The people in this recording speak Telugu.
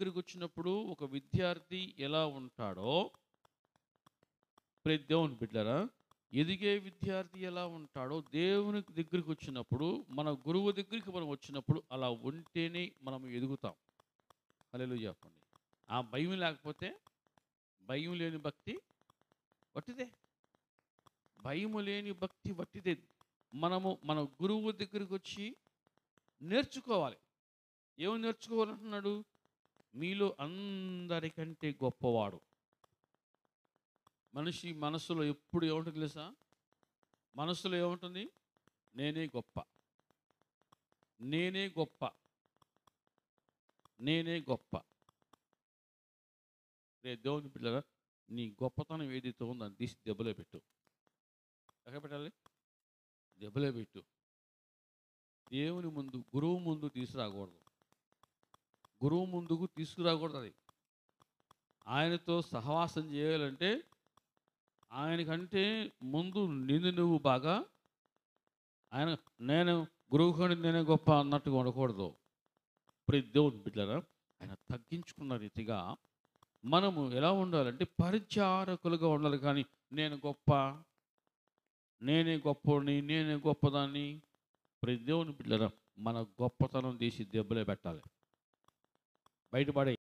దగ్గరికి వచ్చినప్పుడు ఒక విద్యార్థి ఎలా ఉంటాడో, ప్రతి దేవుని బిడ్డలారా, ఎదిగే విద్యార్థి ఎలా ఉంటాడో దేవుని దగ్గరికి వచ్చినప్పుడు, మన గురువు దగ్గరికి మనం వచ్చినప్పుడు అలా ఉంటేనే మనం ఎదుగుతాం. హల్లెలూయా చెప్పండి. ఆ భయం లేకపోతే, భయం లేని భక్తి వట్టిదే. భయము లేని భక్తి వట్టిదే. మనము మన గురువు దగ్గరికి వచ్చి నేర్చుకోవాలి. ఏమని నేర్చుకోవాలంటున్నాడు? మీలో అందరికంటే గొప్పవాడు. మనిషి మనస్సులో ఎప్పుడు ఏముంటుంది తెలుసా? మనస్సులో ఏముంటుంది? నేనే గొప్ప, నేనే గొప్ప, నేనే గొప్ప. రే దేవుని పిల్లరా, నీ గొప్పతనం ఏదైతే ఉందో దాన్ని తీసి దెబ్బలో పెట్టు. ఎక్కడ పెట్టాలి? దెబ్బలో పెట్టు. దేవుని ముందు, గురువు ముందు తీసుకురాకూడదు. గురువు ముందుకు తీసుకురాకూడదు. అది ఆయనతో సహవాసం చేయాలంటే ఆయనకంటే ముందు నిన్ను నువ్వు బాగా, ఆయన నేను గురువు కంటే నేనే గొప్ప అన్నట్టుగా ఉండకూడదు. ఇప్పుడు దేవుని బిడ్డలారా, ఆయన తగ్గించుకున్న రీతిగా మనము ఎలా ఉండాలంటే పరిచారకులుగా ఉండాలి. కానీ నేను గొప్ప, నేనే గొప్పని, నేనే గొప్పదాన్ని. ప్రతి దేవుని బిడ్డలారా, మన గొప్పతనం తీసి దెబ్బలే పెట్టాలి, బయటపడే